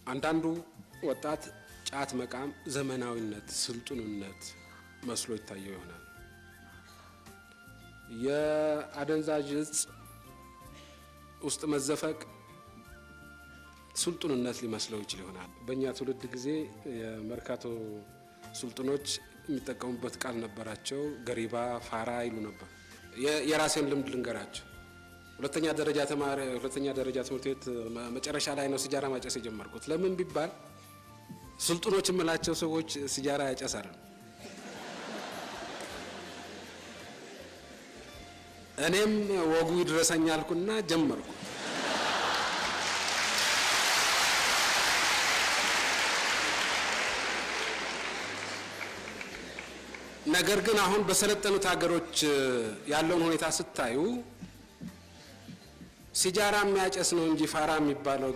አንዳንዱ ወጣት ጫት መቃም ዘመናዊነት ስልጡንነት መስሎ ይታየው ይሆናል። የአደንዛዥ እጽ ውስጥ መዘፈቅ ስልጡንነት ሊመስለው ይችል ይሆናል። በእኛ ትውልድ ጊዜ የመርካቶ ስልጡኖች የሚጠቀሙበት ቃል ነበራቸው። ገሪባ ፋራ ይሉ ነበር። የራሴን ልምድ ልንገራቸው። ሁለተኛ ደረጃ ትምህርት ቤት መጨረሻ ላይ ነው ሲጃራ ማጨስ የጀመርኩት። ለምን ቢባል ስልጡኖች የምላቸው ሰዎች ሲጃራ ያጨሳሉ። እኔም ወጉ ይድረሰኝ አልኩና ጀመርኩ። ነገር ግን አሁን በሰለጠኑት ሀገሮች ያለውን ሁኔታ ስታዩ ሲጃራ የሚያጨስ ነው እንጂ ፋራ የሚባለው